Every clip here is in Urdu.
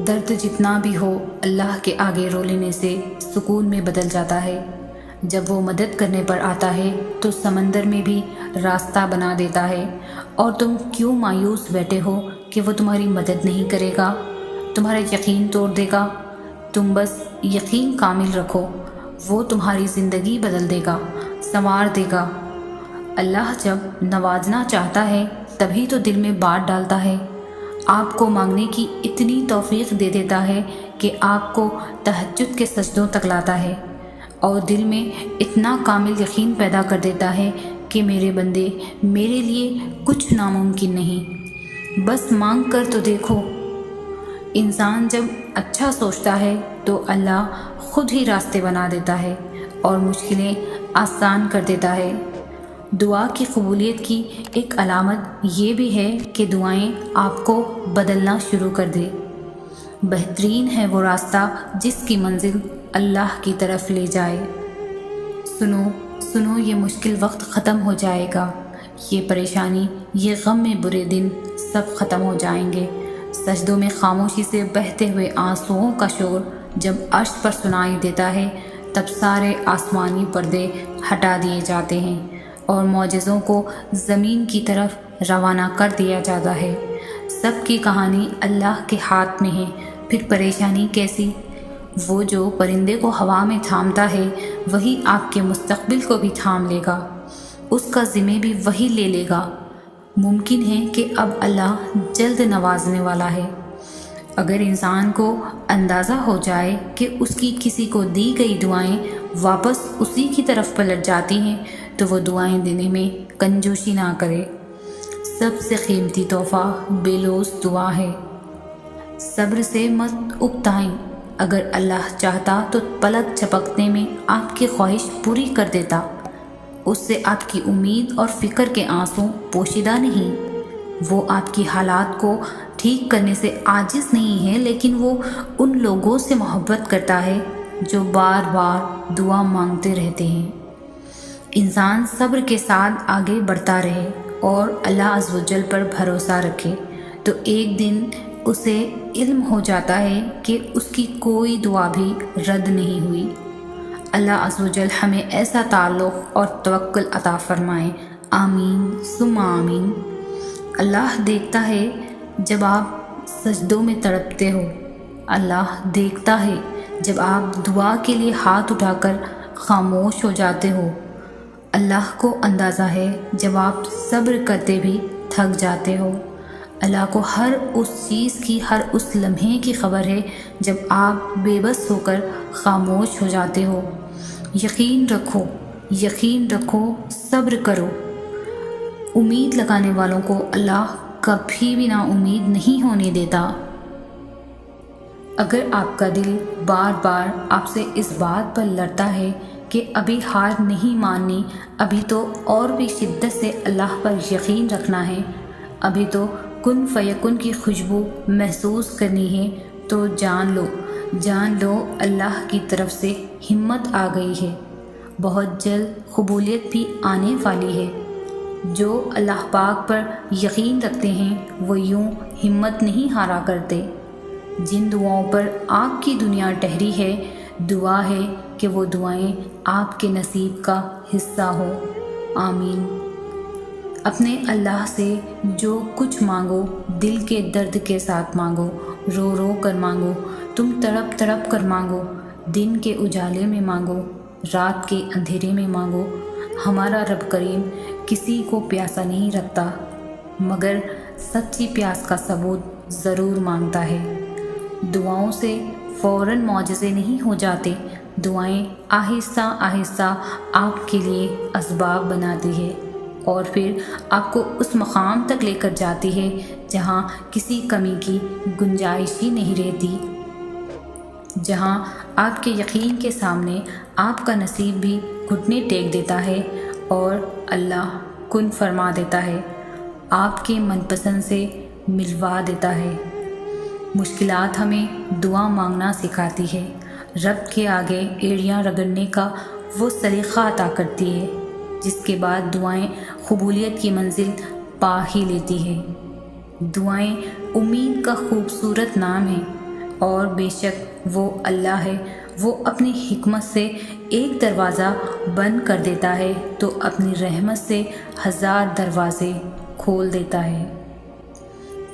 درد جتنا بھی ہو اللہ کے آگے رو لینے سے سکون میں بدل جاتا ہے۔ جب وہ مدد کرنے پر آتا ہے تو سمندر میں بھی راستہ بنا دیتا ہے، اور تم کیوں مایوس بیٹھے ہو کہ وہ تمہاری مدد نہیں کرے گا، تمہارا یقین توڑ دے گا۔ تم بس یقین کامل رکھو، وہ تمہاری زندگی بدل دے گا، سنوار دے گا۔ اللہ جب نوازنا چاہتا ہے تبھی تو دل میں بات ڈالتا ہے، آپ کو مانگنے کی اتنی توفیق دے دیتا ہے کہ آپ کو تہجد کے سجدوں تک لاتا ہے، اور دل میں اتنا کامل یقین پیدا کر دیتا ہے کہ میرے بندے، میرے لیے کچھ ناممکن نہیں، بس مانگ کر تو دیکھو۔ انسان جب اچھا سوچتا ہے تو اللہ خود ہی راستے بنا دیتا ہے اور مشکلیں آسان کر دیتا ہے۔ دعا کی قبولیت کی ایک علامت یہ بھی ہے کہ دعائیں آپ کو بدلنا شروع کر دے۔ بہترین ہے وہ راستہ جس کی منزل اللہ کی طرف لے جائے۔ سنو سنو، یہ مشکل وقت ختم ہو جائے گا، یہ پریشانی، یہ غم میں برے دن سب ختم ہو جائیں گے۔ سجدوں میں خاموشی سے بہتے ہوئے آنسوؤں کا شور جب عرش پر سنائی دیتا ہے، تب سارے آسمانی پردے ہٹا دیے جاتے ہیں اور معجزوں کو زمین کی طرف روانہ کر دیا جاتا ہے۔ سب کی کہانی اللہ کے ہاتھ میں ہے، پھر پریشانی کیسی؟ وہ جو پرندے کو ہوا میں تھامتا ہے وہی آپ کے مستقبل کو بھی تھام لے گا، اس کا ذمہ بھی وہی لے لے گا۔ ممکن ہے کہ اب اللہ جلد نوازنے والا ہے۔ اگر انسان کو اندازہ ہو جائے کہ اس کی کسی کو دی گئی دعائیں واپس اسی کی طرف پلٹ جاتی ہیں تو وہ دعائیں دینے میں کنجوسی نہ کرے۔ سب سے قیمتی تحفہ بے لوث دعا ہے۔ صبر سے مت اکتائیں، اگر اللہ چاہتا تو پلک جھپکنے میں آپ کی خواہش پوری کر دیتا۔ اس سے آپ کی امید اور فکر کے آنسو پوشیدہ نہیں۔ وہ آپ کی حالات کو ٹھیک کرنے سے عاجز نہیں ہے، لیکن وہ ان لوگوں سے محبت کرتا ہے جو بار بار دعا مانگتے رہتے ہیں۔ انسان صبر کے ساتھ آگے بڑھتا رہے اور اللہ عز و جل پر بھروسہ رکھے تو ایک دن اسے علم ہو جاتا ہے کہ اس کی کوئی دعا بھی رد نہیں ہوئی۔ اللہ عز و جل ہمیں ایسا تعلق اور توکل عطا فرمائے، آمین ثم آمین۔ اللہ دیکھتا ہے جب آپ سجدوں میں تڑپتے ہو، اللہ دیکھتا ہے جب آپ دعا کے لیے ہاتھ اٹھا کر خاموش ہو جاتے ہو، اللہ کو اندازہ ہے جب آپ صبر کرتے بھی تھک جاتے ہو۔ اللہ کو ہر اس چیز کی، ہر اس لمحے کی خبر ہے جب آپ بے بس ہو کر خاموش ہو جاتے ہو۔ یقین رکھو، یقین رکھو، صبر کرو۔ امید لگانے والوں کو اللہ کبھی بھی نا امید نہیں ہونے دیتا۔ اگر آپ کا دل بار بار آپ سے اس بات پر لڑتا ہے کہ ابھی ہار نہیں ماننی، ابھی تو اور بھی شدت سے اللہ پر یقین رکھنا ہے، ابھی تو کن فیکن کی خوشبو محسوس کرنی ہے، تو جان لو اللہ کی طرف سے ہمت آ گئی ہے۔ بہت جلد قبولیت بھی آنے والی ہے۔ جو اللہ پاک پر یقین رکھتے ہیں وہ یوں ہمت نہیں ہارا کرتے۔ جن دعاؤں پر آپ کی دنیا ٹھہری ہے، دعا ہے کہ وہ دعائیں آپ کے نصیب کا حصہ ہو۔ آمین۔ اپنے اللہ سے جو کچھ مانگو دل کے درد کے ساتھ مانگو، رو رو کر مانگو، تم تڑپ تڑپ کر مانگو، دن کے اجالے میں مانگو، رات کے اندھیرے میں مانگو۔ ہمارا رب کریم کسی کو پیاسا نہیں رکھتا، مگر سچی پیاس کا ثبوت ضرور مانگتا ہے۔ دعاؤں سے فوراً معجزے نہیں ہو جاتے، دعائیں آہستہ آہستہ آپ کے لیے اسباب بناتی ہے اور پھر آپ کو اس مقام تک لے کر جاتی ہے جہاں کسی کمی کی گنجائش ہی نہیں رہتی، جہاں آپ کے یقین کے سامنے آپ کا نصیب بھی گھٹنے ٹیک دیتا ہے اور اللہ کن فرما دیتا ہے، آپ کے من پسند سے ملوا دیتا ہے۔ مشکلات ہمیں دعا مانگنا سکھاتی ہے، رب کے آگے ایڑیاں رگڑنے کا وہ سلیقہ عطا کرتی ہے جس کے بعد دعائیں قبولیت کی منزل پا ہی لیتی ہے۔ دعائیں امید کا خوبصورت نام ہے۔ اور بے شک وہ اللہ ہے، وہ اپنی حکمت سے ایک دروازہ بند کر دیتا ہے تو اپنی رحمت سے 1000 دروازے کھول دیتا ہے۔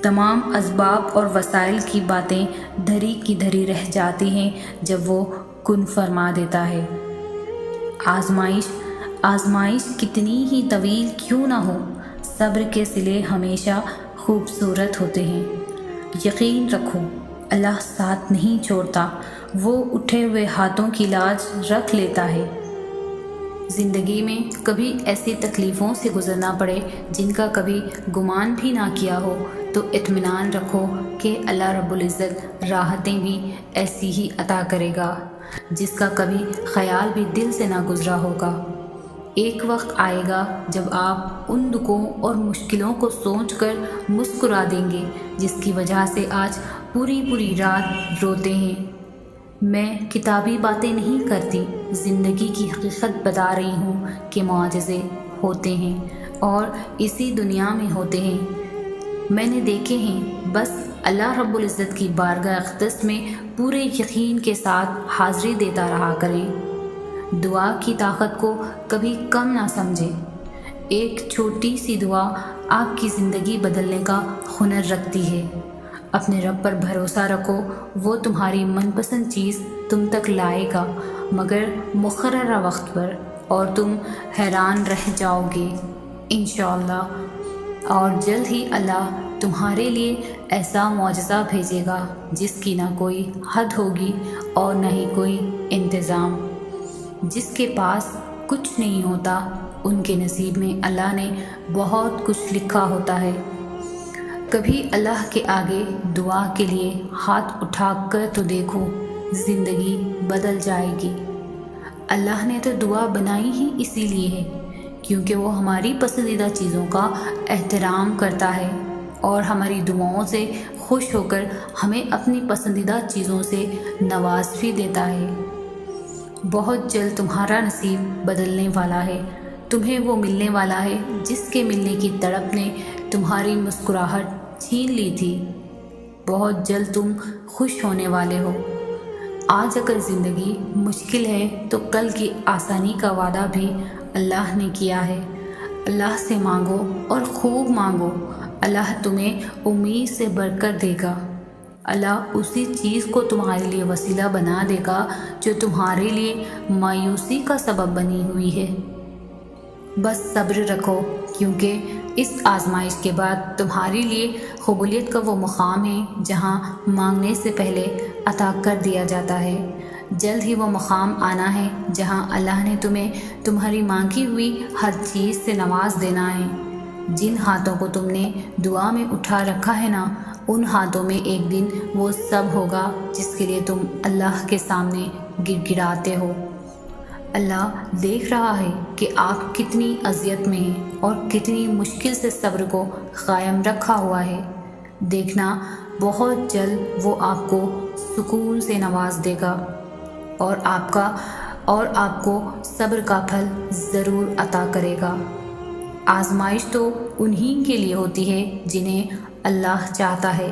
تمام اسباب اور وسائل کی باتیں دھری کی دھری رہ جاتی ہیں جب وہ کن فرما دیتا ہے۔ آزمائش کتنی ہی طویل کیوں نہ ہو، صبر کے صلے ہمیشہ خوبصورت ہوتے ہیں۔ یقین رکھو اللہ ساتھ نہیں چھوڑتا، وہ اٹھے ہوئے ہاتھوں کی لاج رکھ لیتا ہے۔ زندگی میں کبھی ایسی تکلیفوں سے گزرنا پڑے جن کا کبھی گمان بھی نہ کیا ہو تو اطمینان رکھو کہ اللہ رب العزت راحتیں بھی ایسی ہی عطا کرے گا جس کا کبھی خیال بھی دل سے نہ گزرا ہوگا۔ ایک وقت آئے گا جب آپ ان دکھوں اور مشکلوں کو سوچ کر مسکرا دیں گے جس کی وجہ سے آج پوری رات روتے ہیں۔ میں کتابی باتیں نہیں کرتی، زندگی کی حقیقت بتا رہی ہوں کہ معجزے ہوتے ہیں اور اسی دنیا میں ہوتے ہیں۔ میں نے دیکھے ہیں، بس اللہ رب العزت کی بارگاہ اقدس میں پورے یقین کے ساتھ حاضری دیتا رہا کریں۔ دعا کی طاقت کو کبھی کم نہ سمجھیں۔ ایک چھوٹی سی دعا آپ کی زندگی بدلنے کا ہنر رکھتی ہے۔ اپنے رب پر بھروسہ رکھو، وہ تمہاری من پسند چیز تم تک لائے گا مگر مقررہ وقت پر، اور تم حیران رہ جاؤ گے انشاءاللہ۔ اور جلد ہی اللہ تمہارے لیے ایسا معجزہ بھیجے گا جس کی نہ کوئی حد ہوگی اور نہ ہی کوئی انتظام۔ جس کے پاس کچھ نہیں ہوتا ان کے نصیب میں اللہ نے بہت کچھ لکھا ہوتا ہے۔ کبھی اللہ کے آگے دعا کے لیے ہاتھ اٹھا کر تو دیکھو، زندگی بدل جائے گی۔ اللہ نے تو دعا بنائی ہی اسی لیے ہے کیونکہ وہ ہماری پسندیدہ چیزوں کا احترام کرتا ہے اور ہماری دعاؤں سے خوش ہو کر ہمیں اپنی پسندیدہ چیزوں سے نواز بھی دیتا ہے۔ بہت جلد تمہارا نصیب بدلنے والا ہے، تمہیں وہ ملنے والا ہے جس کے ملنے کی تڑپ نے تمہاری مسکراہٹ چھین لی تھی۔ بہت جلد تم خوش ہونے والے ہو۔ آج اگر زندگی مشکل ہے تو کل کی آسانی کا وعدہ بھی اللہ نے کیا ہے۔ اللہ سے مانگو اور خوب مانگو، اللہ تمہیں امید سے بڑھ کر دے گا۔ اللہ اسی چیز کو تمہارے لیے وسیلہ بنا دے گا جو تمہارے لیے مایوسی کا سبب بنی ہوئی ہے۔ بس صبر رکھو کیونکہ اس آزمائش کے بعد تمہارے لیے قبولیت کا وہ مقام ہے جہاں مانگنے سے پہلے عطا کر دیا جاتا ہے۔ جلد ہی وہ مقام آنا ہے جہاں اللہ نے تمہیں تمہاری مانگی ہوئی ہر چیز سے نواز دینا ہے۔ جن ہاتھوں کو تم نے دعا میں اٹھا رکھا ہے نا، ان ہاتھوں میں ایک دن وہ سب ہوگا جس کے لیے تم اللہ کے سامنے گر گراتے ہو۔ اللہ دیکھ رہا ہے کہ آپ کتنی اذیت میں ہیں اور کتنی مشکل سے صبر کو قائم رکھا ہوا ہے۔ دیکھنا بہت جلد وہ آپ کو سکون سے نواز دے گا اور آپ کو صبر کا پھل ضرور عطا کرے گا۔ آزمائش تو انہی کے لیے ہوتی ہے جنہیں اللہ چاہتا ہے،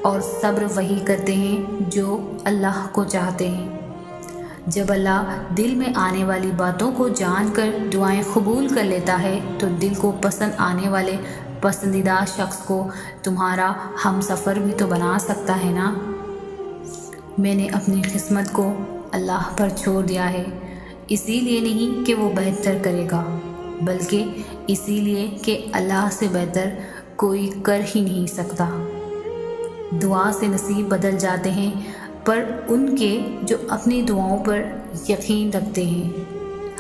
اور صبر وہی کرتے ہیں جو اللہ کو چاہتے ہیں۔ جب اللہ دل میں آنے والی باتوں کو جان کر دعائیں قبول کر لیتا ہے تو دل کو پسند آنے والے پسندیدہ شخص کو تمہارا ہم سفر بھی تو بنا سکتا ہے نا۔ میں نے اپنی قسمت کو اللہ پر چھوڑ دیا ہے، اسی لیے نہیں کہ وہ بہتر کرے گا، بلکہ اسی لیے کہ اللہ سے بہتر کوئی کر ہی نہیں سکتا۔ دعا سے نصیب بدل جاتے ہیں پر ان کے جو اپنی دعاؤں پر یقین رکھتے ہیں،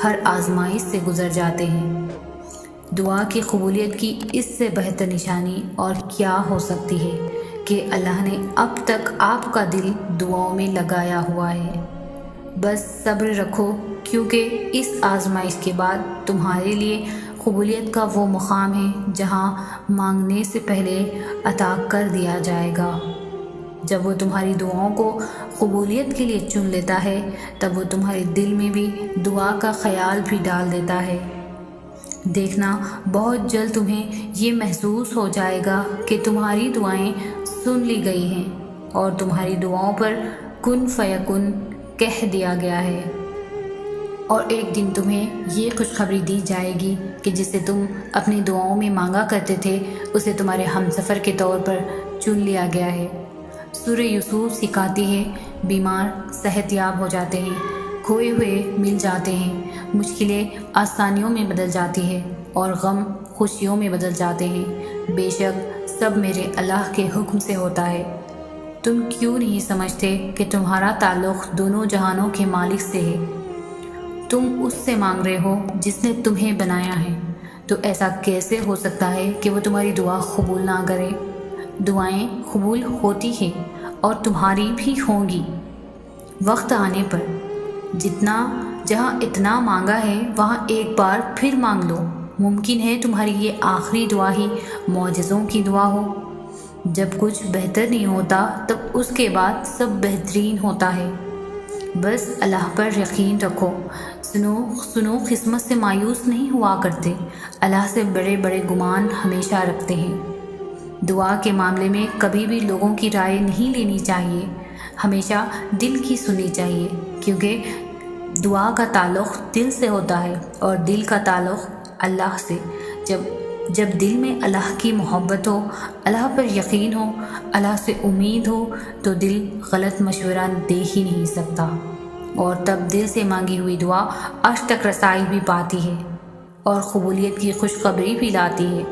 ہر آزمائش سے گزر جاتے ہیں۔ دعا کی قبولیت کی اس سے بہتر نشانی اور کیا ہو سکتی ہے کہ اللہ نے اب تک آپ کا دل دعاؤں میں لگایا ہوا ہے۔ بس صبر رکھو کیونکہ اس آزمائش کے بعد تمہارے لیے قبولیت کا وہ مقام ہے جہاں مانگنے سے پہلے عطا کر دیا جائے گا۔ جب وہ تمہاری دعاؤں کو قبولیت کے لیے چن لیتا ہے تب وہ تمہارے دل میں بھی دعا کا خیال بھی ڈال دیتا ہے۔ دیکھنا بہت جلد تمہیں یہ محسوس ہو جائے گا کہ تمہاری دعائیں سن لی گئی ہیں اور تمہاری دعاؤں پر کن فیکن کہہ دیا گیا ہے، اور ایک دن تمہیں یہ خوشخبری دی جائے گی کہ جسے تم اپنی دعاؤں میں مانگا کرتے تھے اسے تمہارے ہمسفر کے طور پر چن لیا گیا ہے۔ سورہ یوسف سکھاتی ہے بیمار صحت یاب ہو جاتے ہیں، کھوئے ہوئے مل جاتے ہیں، مشکلیں آسانیوں میں بدل جاتی ہے اور غم خوشیوں میں بدل جاتے ہیں۔ بے شک سب میرے اللہ کے حکم سے ہوتا ہے۔ تم کیوں نہیں سمجھتے کہ تمہارا تعلق دونوں جہانوں کے مالک سے ہے؟ تم اس سے مانگ رہے ہو جس نے تمہیں بنایا ہے، تو ایسا کیسے ہو سکتا ہے کہ وہ تمہاری دعا قبول نہ کرے؟ دعائیں قبول ہوتی ہیں اور تمہاری بھی ہوں گی وقت آنے پر۔ جہاں اتنا مانگا ہے وہاں ایک بار پھر مانگ لو۔ ممکن ہے تمہاری یہ آخری دعا ہی معجزوں کی دعا ہو۔ جب کچھ بہتر نہیں ہوتا تب اس کے بعد سب بہترین ہوتا ہے۔ بس اللہ پر یقین رکھو۔ سنو قسمت سے مایوس نہیں ہوا کرتے، اللہ سے بڑے بڑے گمان ہمیشہ رکھتے ہیں۔ دعا کے معاملے میں کبھی بھی لوگوں کی رائے نہیں لینی چاہیے، ہمیشہ دل کی سننی چاہیے، کیونکہ دعا کا تعلق دل سے ہوتا ہے اور دل کا تعلق اللہ سے۔ جب دل میں اللہ کی محبت ہو، اللہ پر یقین ہو، اللہ سے امید ہو، تو دل غلط مشورہ دے ہی نہیں سکتا، اور تب دل سے مانگی ہوئی دعا عرش تک رسائی بھی پاتی ہے اور قبولیت کی خوشخبری بھی لاتی ہے۔